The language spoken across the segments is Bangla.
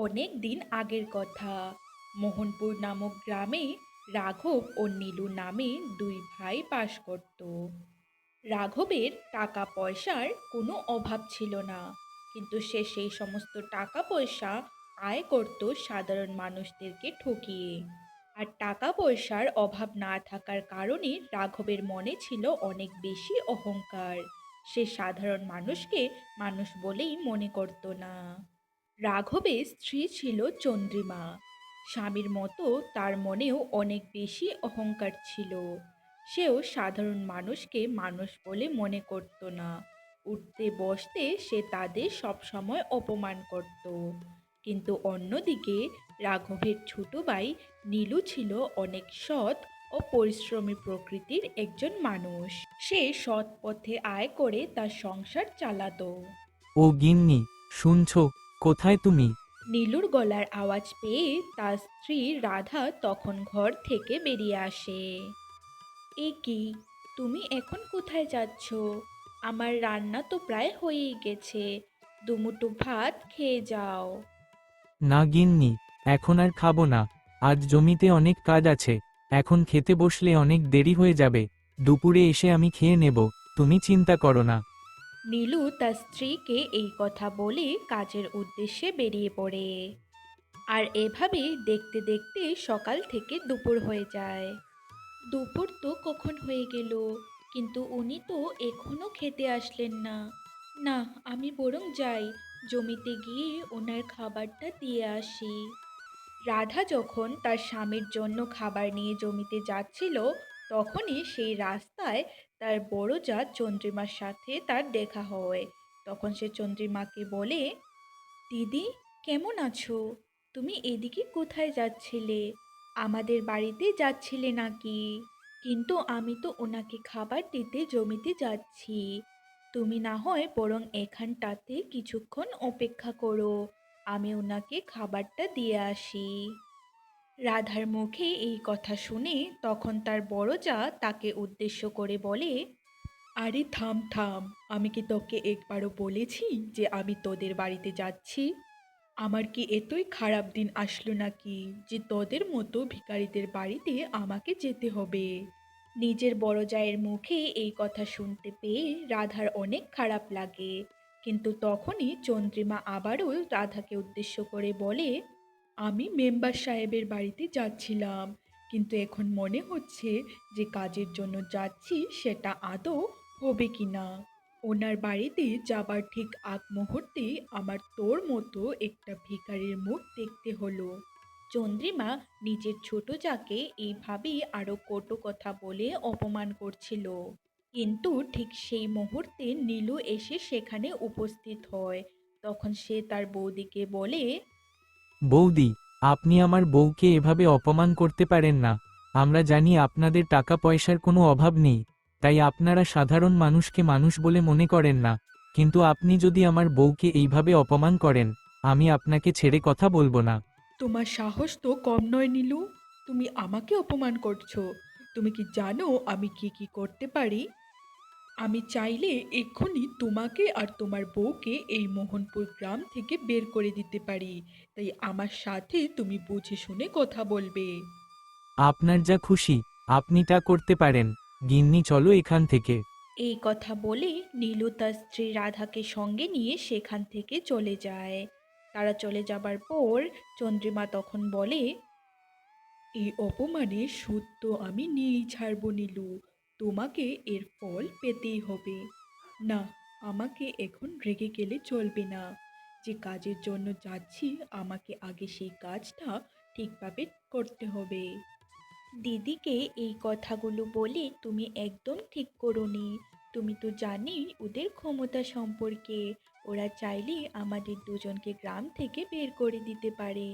অনেক দিন আগের কথা। মোহনপুর নামক গ্রামে রাঘব ও নীলু নামে দুই ভাই বাস করত। রাঘবের টাকা পয়সার কোনো অভাব ছিল না, কিন্তু সে সেই সমস্ত টাকা পয়সা আয় করত সাধারণ মানুষদেরকে ঠকিয়ে। আর টাকা পয়সার অভাব না থাকার কারণে রাঘবের মনে ছিল অনেক বেশি অহংকার। সে সাধারণ মানুষকে মানুষ বলেই মনে করত না। রাঘবের স্ত্রী ছিল চন্দ্রিমা। স্বামীর মতো তার মনেও অনেক বেশি অহংকার ছিল। সেও সাধারণ মানুষকে মানুষ বলে মনে করত না। উঠতে বসতে সে তাদের সবসময় অপমান করত। কিন্তু অন্যদিকে রাঘবের ছোট ভাই নীলু ছিল অনেক সৎ ও পরিশ্রমী প্রকৃতির একজন মানুষ। সে সৎ পথে আয় করে তার সংসার চালাতো। ও গিন্নি, শুনছো? কোথায় তুমি? নীলুর গলার আওয়াজ পেয়ে তার স্ত্রী রাধা তখন ঘর থেকে বেরিয়ে আসে। এ কি, তুমি এখন কোথায় যাচ্ছ? আমার রান্না তো প্রায় হয়েই গেছে, দুমুঠো ভাত খেয়ে যাও। না গিন্নি, এখন আর খাবো না। আজ জমিতে অনেক কাজ আছে। এখন খেতে বসলে অনেক দেরি হয়ে যাবে। দুপুরে এসে আমি খেয়ে নেব। তুমি চিন্তা করো না। নীলু তার স্ত্রীকে এই কথা বলে কাজের উদ্দেশ্যে বেরিয়ে পড়ে। আর এভাবে দেখতে দেখতে সকাল থেকে দুপুর হয়ে যায়। দুপুর তো কখন হয়ে গেল, কিন্তু উনি তো এখনো খেতে আসলেন না। না, আমি বরং যাই, জমিতে গিয়ে ওনার খাবারটা দিয়ে আসি। রাধা যখন তার স্বামীর জন্য খাবার নিয়ে জমিতে যাচ্ছিল, তখনই সেই রাস্তায় তার বড় জা চন্দ্রিমার সাথে তার দেখা হয়। তখন সে চন্দ্রিমাকে বলে, দিদি, কেমন আছো? তুমি এদিকে কোথায় যাচ্ছিলে? আমাদের বাড়িতে যাচ্ছিলে নাকি? কিন্তু আমি তো ওনাকে খাবার দিতে জমিতে যাচ্ছি। তুমি না হয় বরং এখানটাতে কিছুক্ষণ অপেক্ষা করো, আমি ওনাকে খাবারটা দিয়ে আসি। রাধার মুখে এই কথা শুনে তখন তার বড় জা তাকে উদ্দেশ্য করে বলে, আরে থাম থাম, আমি কি তোকে একবারও বলেছি যে আমি তোদের বাড়িতে যাচ্ছি? আমার কি এতই খারাপ দিন আসলো নাকি যে তোদের মতো ভিখারিদের বাড়িতে আমাকে যেতে হবে? নিজের বড় জায়ের মুখে এই কথা শুনতে পেয়ে রাধার অনেক খারাপ লাগে। কিন্তু তখনই চন্দ্রিমা আবারও রাধাকে উদ্দেশ্য করে বলে, আমি মেম্বার সাহেবের বাড়িতে যাচ্ছিলাম, কিন্তু এখন মনে হচ্ছে যে কাজের জন্য যাচ্ছি সেটা আদৌ হবে কিনা। ওনার বাড়িতে যাবার ঠিক আগ মুহূর্তে আমার তোর মতো একটা ভিখারির মুখ দেখতে হলো। চন্দ্রিমা নিজের ছোট যাকে এইভাবেই আরো কটু কথা বলে অপমান করছিল। কিন্তু ঠিক সেই মুহূর্তে নীলু এসে সেখানে উপস্থিত হয়। তখন সে তার বৌদিকে বলে, বৌদি, আপনি আমার বউকে এভাবে অপমান করতে পারেন না। আমরা জানি আপনাদের টাকা পয়সার কোনো অভাব নেই, তাই আপনারা সাধারণ মানুষকে মানুষ বলে মনে করেন না। কিন্তু আপনি যদি আমার বউকে এইভাবে অপমান করেন, আমি আপনাকে ছেড়ে কথা বলবো না। তোমার সাহস তো কম নয় নীলু, তুমি আমাকে অপমান করছো। তুমি কি জানো আমি কি কি করতে পারি? আমি চাইলে এক্ষুনি তোমাকে আর তোমার বউকে এই মোহনপুর গ্রাম থেকে বের করে দিতে পারি। তাই আমার সাথে তুমি বুঝে শুনে কথা বলবে। আপনার যা খুশি, আপনি তা করতে পারেন। গিন্নি, চলো এখান থেকে। এই কথা বলে নীলু তার স্ত্রী রাধাকে সঙ্গে নিয়ে সেখান থেকে চলে যায়। তারা চলে যাবার পর চন্দ্রিমা তখন বলে, এই অপমানের সুদ তো আমি নিয়েই ছাড়বো নীলু। তোমাকে এর ফল পেতেই হবে। না, আমাকে এখন রেগে গেলে চলবে না। যে কাজের জন্য যাচ্ছি আমাকে আগে সেই কাজটা ঠিকভাবে করতে হবে। দিদিকে এই কথাগুলো বলে তুমি একদম ঠিক করোনি। তুমি তো জানি ওদের ক্ষমতা সম্পর্কে। ওরা চাইলে আমাদের দুজনকে গ্রাম থেকে বের করে দিতে পারে।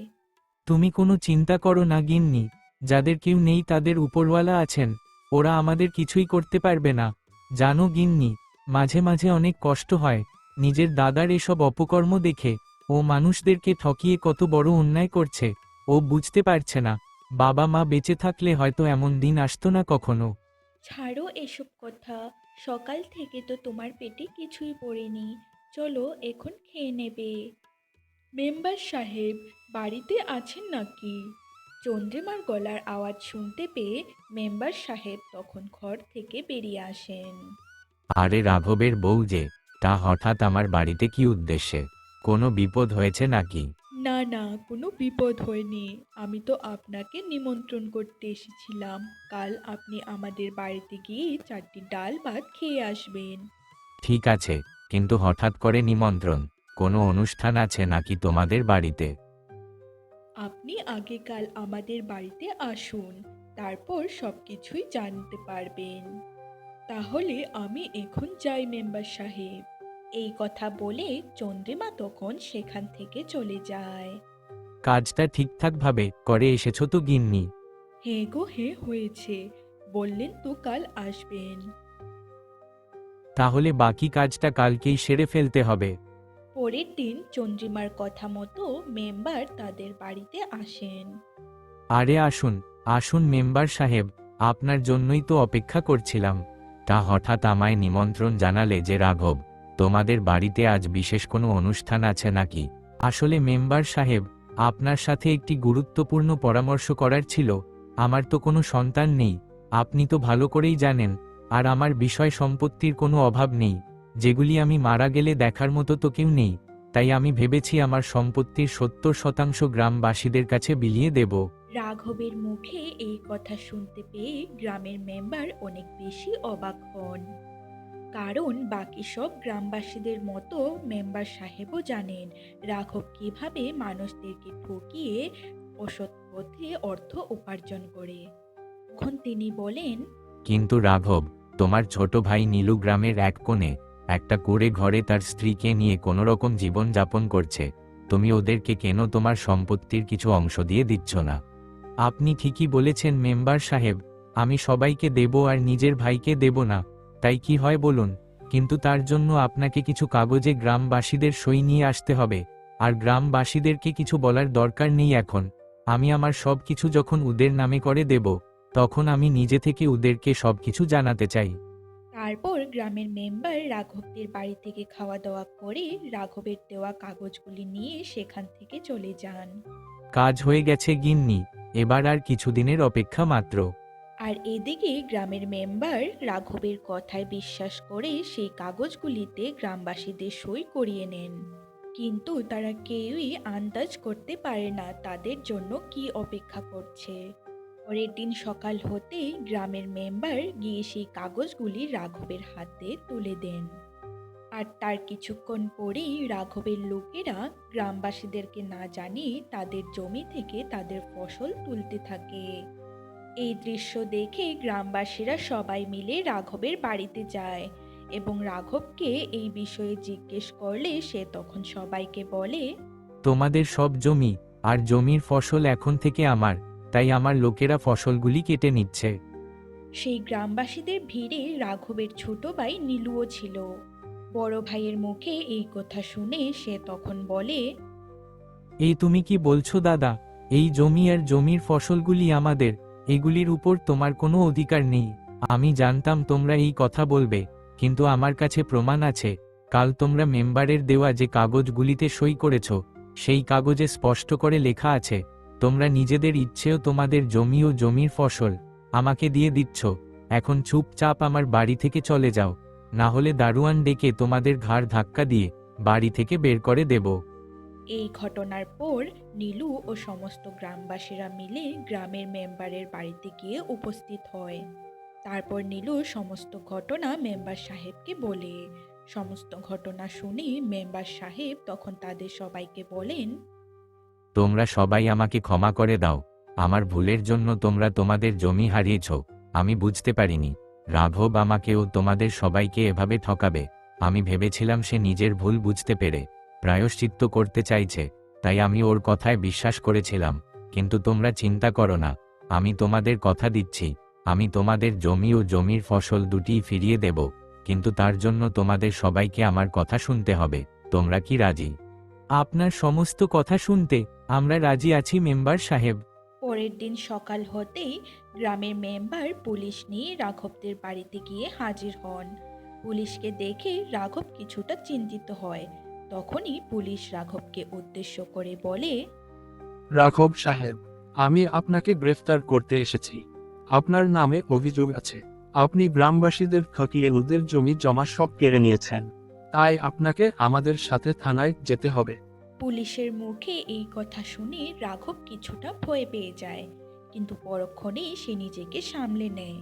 তুমি কোনো চিন্তা করো না গিন্নি, যাদের কেউ নেই তাদের উপরওয়ালা আছেন। ওরা আমাদের কিছুই করতে পারবে না। জানো গিন্নি, মাঝে মাঝে অনেক কষ্ট হয় নিজের দাদার এসব অপকর্ম দেখে। ও মানুষদেরকে ঠকিয়ে কত বড় অন্যায় করছে, ও বুঝতে পারছে না। বাবা মা বেঁচে থাকলে হয়তো এমন দিন আসতো না কখনো। ছাড়ো এসব কথা। সকাল থেকে তো তোমার পেটে কিছুই পড়েনি। চলো এখন খেয়ে নেবে। মেম্বার সাহেব, বাড়িতে আছেন নাকি? চন্দ্রিমার গলার আওয়াজ শুনতে পেয়ে মেম্বার সাহেব তখন ঘর থেকে বেরিয়ে আসেন। আরে রাঘবের বউ যে, তা হঠাৎ আমার বাড়িতে কি উদ্দেশ্যে? কোনো বিপদ হয়েছে নাকি? না না, কোনো বিপদ হয়নি। আমি তো আপনাকে নিমন্ত্রণ করতে এসেছিলাম। কাল আপনি আমাদের বাড়িতে গিয়ে 4টি ডাল ভাত খেয়ে আসবেন। ঠিক আছে, কিন্তু হঠাৎ করে নিমন্ত্রণ? কোনো অনুষ্ঠান আছে নাকি তোমাদের বাড়িতে? আপনি আগে কাল আমাদের বাড়িতে আসুন, তারপর সবকিছুই জানতে পারবেন। তাহলে আমি এখন যাই মেম্বার সাহেব। এই কথা বলে চন্দ্রিমা তখন সেখান থেকে চলে যায়। কাজটা ঠিকঠাকভাবে করে এসেছো তো গিন্নি? হ্যাঁ গো হ্যাঁ, হয়েছে। বললেন তো কাল আসবেন। তাহলে বাকি কাজটা কালকেই সেরে ফেলতে হবে। পরের দিন চন্দ্রিমার কথা মতো মেম্বার তাদের বাড়িতে আসেন। আরে আসুন, আসুন মেম্বার সাহেব, আপনার জন্যই তো অপেক্ষা করছিলাম। তা হঠাৎ আমায় নিমন্ত্রণ জানালে যে রাঘব, তোমাদের বাড়িতে আজ বিশেষ কোনো অনুষ্ঠান আছে নাকি? আসলে মেম্বার সাহেব, আপনার সাথে একটি গুরুত্বপূর্ণ পরামর্শ করার ছিল। আমার তো কোনো সন্তান নেই, আপনি তো ভালো করেই জানেন। আর আমার বিষয় সম্পত্তির কোনো অভাব নেই, যেগুলি আমি মারা গেলে দেখার মতো তো কেউ নেই। তাই আমি ভেবেছি আমার সম্পত্তির 70% গ্রামবাসীদের কাছে বিলিয়ে দেব। রাঘবের মুখে এই কথা শুনতে পেয়ে গ্রামের মেম্বার অনেক বেশি অবাক হন। কারণ বাকি সব গ্রামবাসীদের মতো মেম্বার সাহেবও জানেন রাঘব কিভাবে মানুষদেরকে ঠকিয়ে অসৎ পথে অর্থ উপার্জন করে। তখন তিনি বলেন, কিন্তু রাঘব, তোমার ছোট ভাই নীলু গ্রামের এক কোণে একটা কুঁড়ে ঘরে তার স্ত্রীকে নিয়ে কোনোরকম জীবন যাপন করছে। তুমি ওদেরকে কেন তোমার সম্পত্তির কিছু অংশ দিয়ে দিচ্ছ না? আপনি ঠিকই বলেছেন মেম্বার সাহেব, আমি সবাইকে দেব আর নিজের ভাইকে দেব না। তাই কি হয় বলুন? কিন্তু তার জন্য আপনাকে কিছু কাগজে গ্রামবাসীদের সই নিয়ে আসতে হবে। আর গ্রামবাসীদেরকে কিছু বলার দরকার নেই এখন। আমি আমার সব কিছু যখন ওদের নামে করে দেব, তখন আমি নিজে থেকে ওদেরকে সবকিছু জানাতে চাই। তারপর গ্রামের মেম্বার রাঘবদের বাড়ি থেকে খাওয়া দাওয়া করে রাঘবের দেওয়া কাগজগুলি নিয়ে সেখান থেকে চলে যান। কাজ হয়ে গেছে গিন্নি, এবার আর কিছুদিনের অপেক্ষা মাত্র। আর এদিকে গ্রামের মেম্বার রাঘবের কথায় বিশ্বাস করে সেই কাগজগুলিতে গ্রামবাসীদের সই করিয়ে নেন। কিন্তু তারা কেউই আন্দাজ করতে পারে না তাদের জন্য কি অপেক্ষা করছে। পরের দিন সকাল হতেই গ্রামের মেম্বার গিয়ে সেই কাগজগুলি রাঘবের হাতে তুলে দেন। আর তার কিছুক্ষণ পরেই রাঘবের লোকেরা গ্রামবাসীদেরকে না জানিয়ে তাদের জমি থেকে তাদের ফসল তুলতে থাকে। এই দৃশ্য দেখে গ্রামবাসীরা সবাই মিলে রাঘবের বাড়িতে যায় এবং রাঘবকে এই বিষয়ে জিজ্ঞেস করলে সে তখন সবাইকে বলে, তোমাদের সব জমি আর জমির ফসল এখন থেকে আমার, তাই আমার লোকেরা ফসলগুলি কেটে নিচ্ছে। সেই গ্রামবাসীদের ভিড়ে রাঘবের ছোট ভাই নীলুও ছিল। বড় ভাইয়ের মুখে এই কথা শুনে সে তখন বলে, এই তুমি কি বলছো দাদা? এই জমি আর জমির ফসলগুলি আমাদের, এগুলির উপর তোমার কোনো অধিকার নেই। আমি জানতাম তোমরা এই কথা বলবে, কিন্তু আমার কাছে প্রমাণ আছে। কাল তোমরা মেম্বারের দেওয়া যে কাগজগুলিতে সই করেছ, সেই কাগজে স্পষ্ট করে লেখা আছে তোমরা নিজেদের ইচ্ছেও তোমাদের জমি ও জমির ফসল আমাকে দিয়ে দিচ্ছ। এখন চুপচাপ আমার বাড়ি থেকে চলে যাও, না হলে দারোয়ান ডেকে তোমাদের ঘাড় ধাক্কা দিয়ে বাড়ি থেকে বের করে দেব। এই ঘটনার পর নীলু ও সমস্ত গ্রামবাসীরা মিলে গ্রামের মেম্বারের বাড়িতে গিয়ে উপস্থিত হয়। তারপর নীলু সমস্ত ঘটনা মেম্বার সাহেবকে বলে। সমস্ত ঘটনা শুনে মেম্বার সাহেব তখন তাদের সবাইকে বলেন, তোমরা সবাই আমাকে ক্ষমা করে দাও। আমার ভুলের জন্য তোমরা তোমাদের জমি হারিয়েছ। আমি বুঝতে পারিনি রাঘব আমাকেও তোমাদের সবাইকে এভাবে ঠকাবে। আমি ভেবেছিলাম সে নিজের ভুল বুঝতে পেরে প্রায়শ্চিত্ত করতে চাইছে, তাই আমি ওর কথায় বিশ্বাস করেছিলাম। কিন্তু তোমরা চিন্তা করো না, আমি তোমাদের কথা দিচ্ছি, আমি তোমাদের জমি ও জমির ফসল দুটিই ফিরিয়ে দেব। কিন্তু তার জন্য তোমাদের সবাইকে আমার কথা শুনতে হবে। তোমরা কি রাজি? আপনার সমস্ত কথা শুনতে আমরা রাজি আছি মেম্বার সাহেব। পরের দিন সকাল হতেই গ্রামের মেম্বার পুলিশ নিয়ে রাঘবদের বাড়িতে গিয়ে হাজির হন। পুলিশকে দেখে রাঘব কিছুটা চিন্তিত হয়, তখনই পুলিশ রাঘবকে উদ্দেশ্য করে বলে, রাঘব সাহেব, আমি আপনাকে গ্রেফতার করতে এসেছি। আপনার নামে অভিযোগ আছে আপনি গ্রামবাসীদের ঠকিয়ে ওদের জমি জমা সব কেড়ে নিয়েছেন। তাই আপনাকে আমাদের সাথে থানায় যেতে হবে। পুলিশের মুখে এই কথা শুনে রাঘব কিছুটা ভয় পেয়ে যায়, কিন্তু পরক্ষণেই সে নিজেকে সামলে নেয়।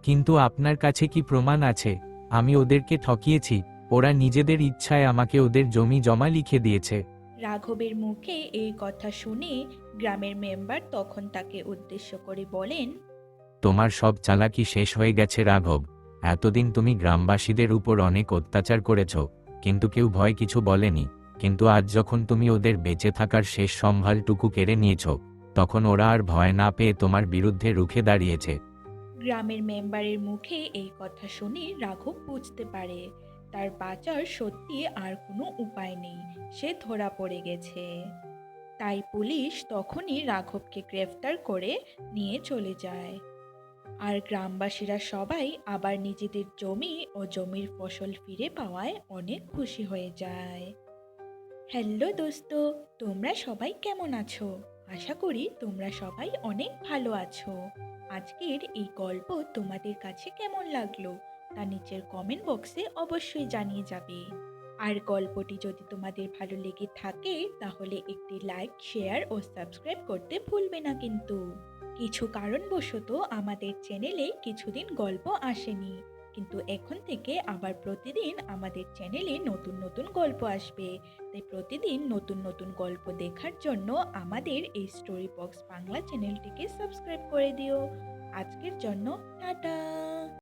কিন্তু আপনার কাছে কি প্রমাণ আছে আমি ওদেরকে ঠকিয়েছি? ওরা নিজেদের ইচ্ছায় আমাকে ওদের জমি জমা লিখে দিয়েছে। রাঘবের মুখে এই কথা শুনে গ্রামের মেম্বার তখন তাকে উদ্দেশ্য করে বলেন, তোমার সব চালাকি শেষ হয়ে গেছে রাঘব। এতদিন তুমি গ্রামবাসীদের উপর অনেক অত্যাচার করেছ, কিন্তু কেউ ভয় কিছু বলেনি। কিন্তু আজ যখন তুমি ওদের বেঁচে থাকার শেষ সম্ভালটুকু কেড়ে নিয়েছ, তখন ওরা আর ভয় না পেয়ে তোমার বিরুদ্ধে রুখে দাঁড়িয়েছে। গ্রামের মেম্বারের মুখে এই কথা শুনে রাঘব বুঝতে পারে তার বাঁচার সত্যি আর কোনো উপায় নেই, সে ধরা পড়ে গেছে। তাই পুলিশ তখনই রাঘবকে গ্রেফতার করে নিয়ে চলে যায়। আর গ্রামবাসীরা সবাই আবার নিজেদের জমি ও জমির ফসল ফিরে পাওয়ায় অনেক খুশি হয়ে যায়। হ্যালো দোস্ত, তোমরা সবাই কেমন আছো? আশা করি তোমরা সবাই অনেক ভালো আছো। আজকের এই গল্প তোমাদের কাছে কেমন লাগলো তা নিচের কমেন্ট বক্সে অবশ্যই জানিয়ে যাবে। আর গল্পটি যদি তোমাদের ভালো লেগে থাকে তাহলে একটি লাইক, শেয়ার ও সাবস্ক্রাইব করতে ভুলবে না কিন্তু। কিছু কারণবশত আমাদের চ্যানেলে কিছুদিন গল্প আসেনি, কিন্তু এখন থেকে আবার প্রতিদিন আমাদের চ্যানেলে নতুন নতুন গল্প আসবে। তাই প্রতিদিন নতুন নতুন গল্প দেখার জন্য আমাদের এই স্টোরি বক্স বাংলা চ্যানেলটিকে সাবস্ক্রাইব করে দিও। আজকের জন্য টাটা।